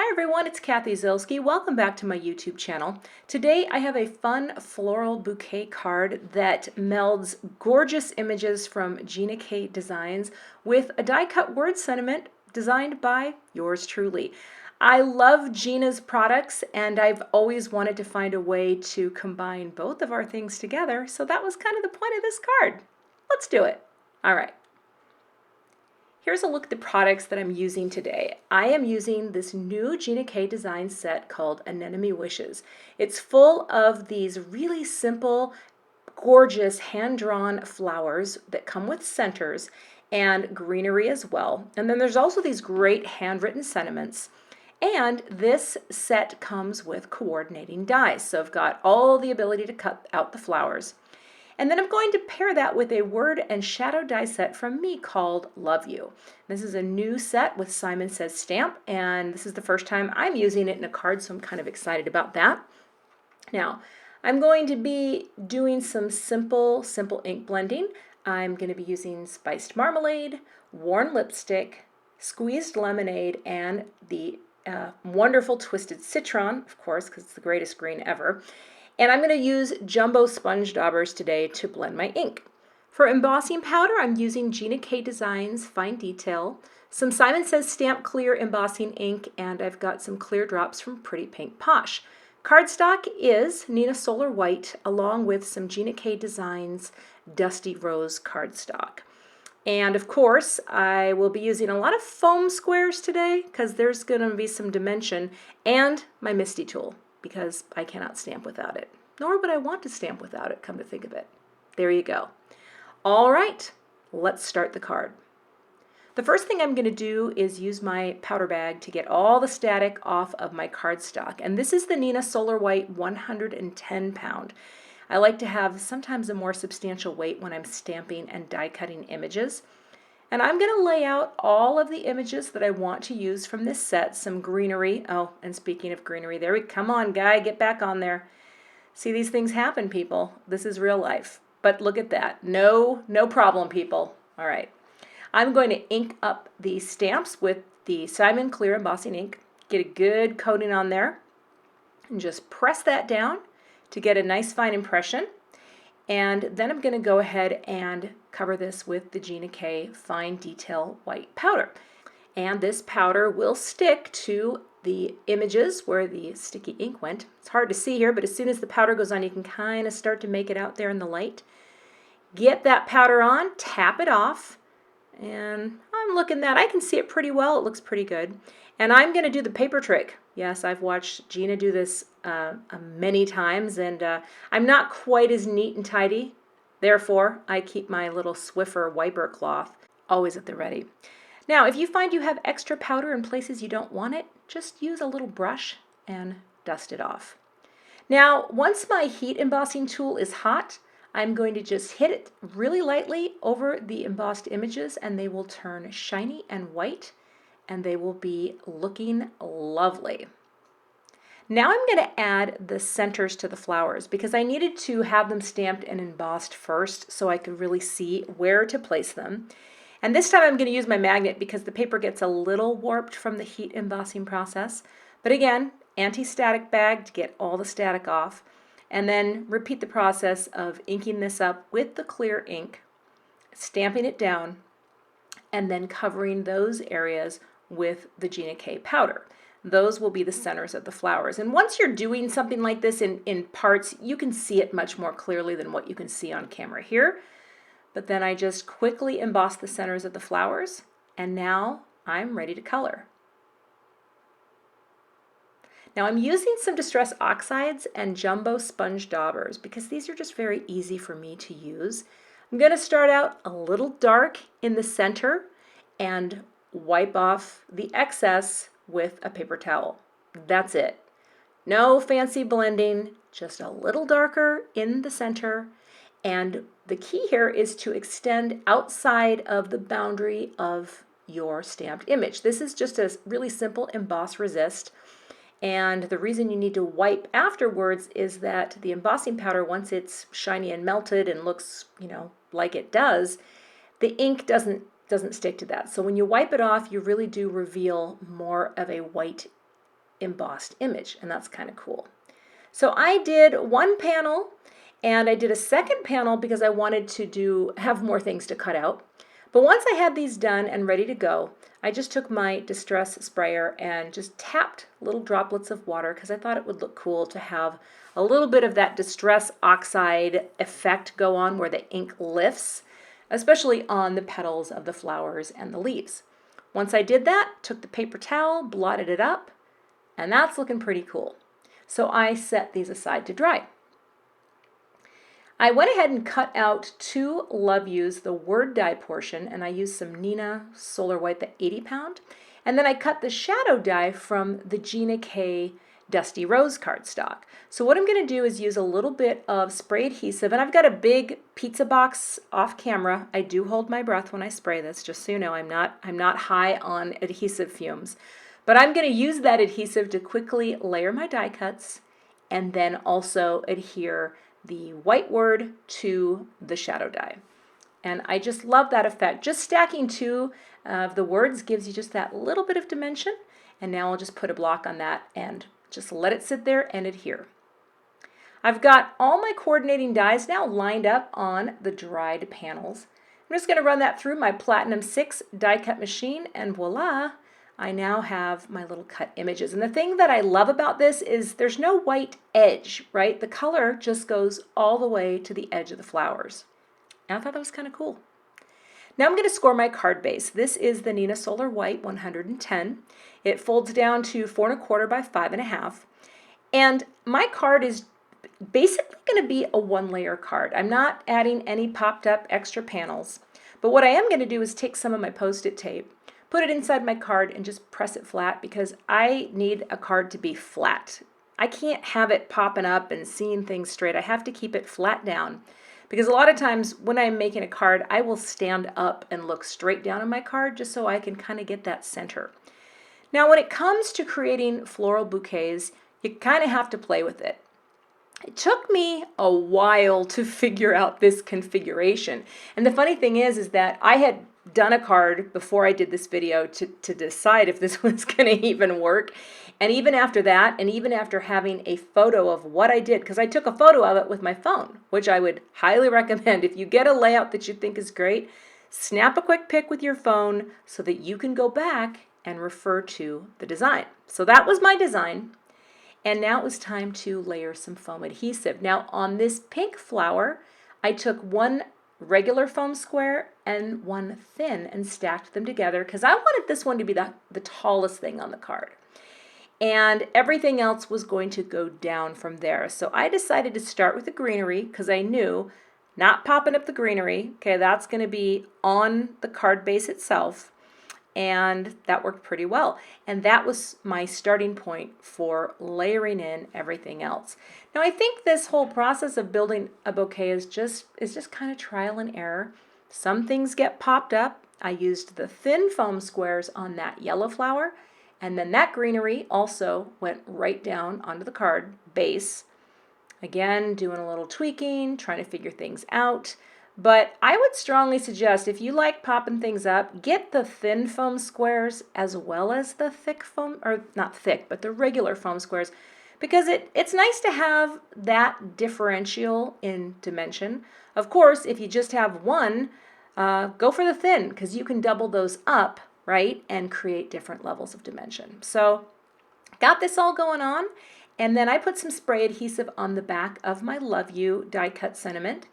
Hi everyone, it's Kathy Zilski. Welcome back to my YouTube channel. Today I have a fun floral bouquet card that melds gorgeous images from Gina Designs with a die cut word sentiment designed by yours truly. I love Gina's products and I've always wanted to find a way to combine both of our things together, so that was kind of the point of this card. Let's do it. All right. Here's a look at the products that I'm using today. I am using this new Gina design set called Anemone Wishes. It's full of these really simple, gorgeous hand-drawn flowers that come with centers and greenery as well. And then there's also these great handwritten sentiments. And this set comes with coordinating dies. So I've got all the ability to cut out the flowers. And then I'm going to pair that with a word and shadow die set from me called Love You. This is a new set with Simon Says stamp, and this is the first time I'm using it in a card, so I'm kind of excited about that. Now, I'm going to be doing some simple ink blending. I'm going to be using spiced marmalade, worn lipstick, squeezed lemonade, and the wonderful twisted citron, of course, because it's the greatest green ever. And I'm going to use jumbo sponge daubers today to blend my ink. For embossing powder, I'm using Gina Designs Fine Detail, some Simon Says Stamp Clear embossing ink, and I've got some clear drops from Pretty Pink Posh. Cardstock is Neenah Solar White, along with some Gina Designs Dusty Rose cardstock. And of course, I will be using a lot of foam squares today because there's going to be some dimension, and my MISTI tool, because I cannot stamp without it. Nor would I want to stamp without it, come to think of it. There you go. All right, let's start the card. The first thing I'm going to do is use my powder bag to get all the static off of my cardstock. And this is the Neenah Solar White 110 pound. I like to have sometimes a more substantial weight when I'm stamping and die cutting images. And I'm going to lay out all of the images that I want to use from this set, some greenery. Oh, and speaking of greenery, come on, guy, get back on there. See, these things happen, people. This is real life. But look at that. No problem, people. All right. I'm going to ink up the stamps with the Simon Clear embossing ink, get a good coating on there, and just press that down to get a nice fine impression. And then I'm going to go ahead and cover this with the Gina Fine Detail White powder. And this powder will stick to the images where the sticky ink went. It's hard to see here, but as soon as the powder goes on, you can kind of start to make it out there in the light. Get that powder on, tap it off, and I'm looking that. I can see it pretty well. It looks pretty good. And I'm going to do the paper trick. Yes, I've watched Gina do this many times, and I'm not quite as neat and tidy. Therefore, I keep my little Swiffer wiper cloth always at the ready. Now, if you find you have extra powder in places you don't want it, just use a little brush and dust it off. Now, once my heat embossing tool is hot, I'm going to just hit it really lightly over the embossed images, and they will turn shiny and white, and they will be looking lovely. Now I'm going to add the centers to the flowers because I needed to have them stamped and embossed first so I could really see where to place them. And this time I'm going to use my magnet because the paper gets a little warped from the heat embossing process. But again, anti-static bag to get all the static off. And then repeat the process of inking this up with the clear ink, stamping it down, and then covering those areas with the Gina powder. Those will be the centers of the flowers. And once you're doing something like this in parts, you can see it much more clearly than what you can see on camera here. But then I just quickly emboss the centers of the flowers, and now I'm ready to color. Now I'm using some Distress Oxides and Jumbo Sponge Daubers because these are just very easy for me to use. I'm going to start out a little dark in the center and wipe off the excess with a paper towel. That's it. No fancy blending, just a little darker in the center. And the key here is to extend outside of the boundary of your stamped image. This is just a really simple emboss resist. And the reason you need to wipe afterwards is that the embossing powder, once it's shiny and melted and looks, like it does, the ink doesn't stick to that. So when you wipe it off, you really do reveal more of a white embossed image, and that's kind of cool. So I did one panel, and I did a second panel because I wanted to have more things to cut out. But once I had these done and ready to go, I just took my distress sprayer and just tapped little droplets of water because I thought it would look cool to have a little bit of that distress oxide effect go on where the ink lifts, especially on the petals of the flowers and the leaves. Once I did that, took the paper towel, blotted it up, and that's looking pretty cool. So I set these aside to dry. I went ahead and cut out 2 Love Yous, the word die portion, and I used some Neenah Solar White, the 80 pound. And then I cut the shadow die from the Gina K Dusty Rose cardstock. So what I'm going to do is use a little bit of spray adhesive, and I've got a big pizza box off camera. I do hold my breath when I spray this, just so you know. I'm not high on adhesive fumes. But I'm going to use that adhesive to quickly layer my die cuts and then also adhere the white word to the shadow die. And I just love that effect. Just stacking 2 of the words gives you just that little bit of dimension. And now I'll just put a block on that and just let it sit there and adhere. I've got all my coordinating dies now lined up on the dried panels. I'm just going to run that through my Platinum 6 die cut machine, and voila, I now have my little cut images. And the thing that I love about this is there's no white edge, right? The color just goes all the way to the edge of the flowers. And I thought that was kind of cool. Now I'm going to score my card base. This is the Neenah Solar White 110. It folds down to 4 1/4 by 5 1/2. And my card is basically going to be a 1-layer card. I'm not adding any popped up extra panels. But what I am going to do is take some of my Post-it tape, put it inside my card, and just press it flat because I need a card to be flat. I can't have it popping up and seeing things straight. I have to keep it flat down because a lot of times when I'm making a card, I will stand up and look straight down on my card just so I can kind of get that center. Now when it comes to creating floral bouquets, you kind of have to play with it. It took me a while to figure out this configuration. And the funny thing is that I had done a card before I did this video to decide if this was going to even work. And even after that, and even after having a photo of what I did, because I took a photo of it with my phone, which I would highly recommend. If you get a layout that you think is great, snap a quick pic with your phone so that you can go back and refer to the design. So that was my design. And now it was time to layer some foam adhesive. Now on this pink flower, I took 1 regular foam square and 1 thin and stacked them together because I wanted this one to be the tallest thing on the card. And everything else was going to go down from there. So I decided to start with the greenery because I knew not popping up the greenery, okay, that's going to be on the card base itself. And that worked pretty well. And that was my starting point for layering in everything else. Now I think this whole process of building a bouquet is just kind of trial and error. Some things get popped up. I used the thin foam squares on that yellow flower, and then that greenery also went right down onto the card base. Again, doing a little tweaking, trying to figure things out. But I would strongly suggest if you like popping things up, get the thin foam squares as well as the thick foam, or not thick, but the regular foam squares, because it's nice to have that differential in dimension. Of course, if you just have one, go for the thin because you can double those up, right, and create different levels of dimension. So got this all going on, and then I put some spray adhesive on the back of my Love You die cut sentiment.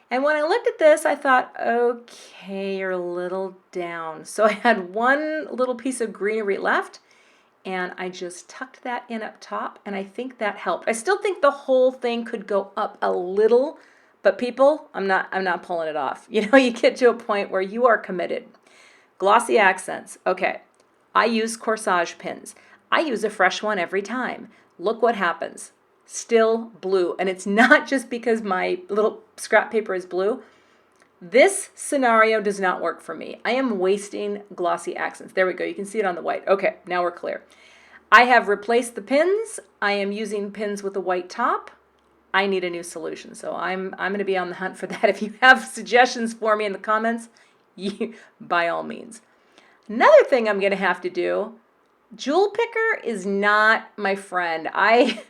And when I looked at this, I thought, okay, you're a little down. So I had 1 little piece of greenery left, and I just tucked that in up top, and I think that helped. I still think the whole thing could go up a little, but people, I'm not pulling it off. You know, you get to a point where you are committed. Glossy accents. Okay, I use corsage pins. I use a fresh one every time. Look what happens. Still blue. And it's not just because my little scrap paper is blue. This scenario does not work for me. I am wasting glossy accents. There we go. You can see it on the white. Okay, now we're clear. I have replaced the pins. I am using pins with a white top. I need a new solution. So I'm going to be on the hunt for that. If you have suggestions for me in the comments, by all means. Another thing I'm going to have to do Jewel picker is not my friend. I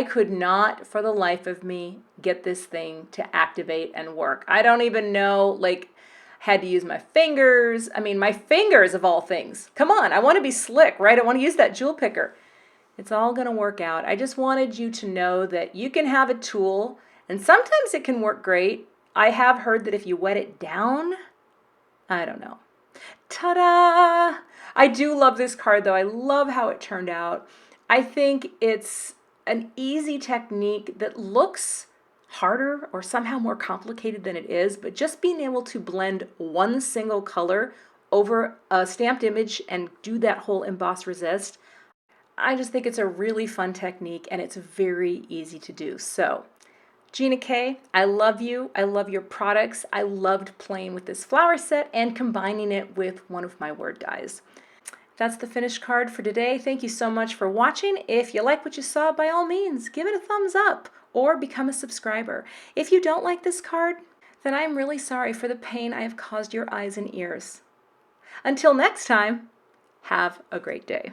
could not for the life of me get this thing to activate and work. I don't even know, like, had to use my fingers. I mean, my fingers of all things. Come on, I want to be slick, right? I want to use that jewel picker. It's all going to work out. I just wanted you to know that you can have a tool, and sometimes it can work great. I have heard that if you wet it down, I don't know. Ta-da! I do love this card though. I love how it turned out. I think it's an easy technique that looks harder or somehow more complicated than it is, but just being able to blend one single color over a stamped image and do that whole emboss resist, I just think it's a really fun technique and it's very easy to do. So Gina K, I love you. I love your products. I loved playing with this flower set and combining it with one of my word dies. That's the finished card for today. Thank you so much for watching. If you like what you saw, by all means, give it a thumbs up or become a subscriber. If you don't like this card, then I'm really sorry for the pain I have caused your eyes and ears. Until next time, have a great day.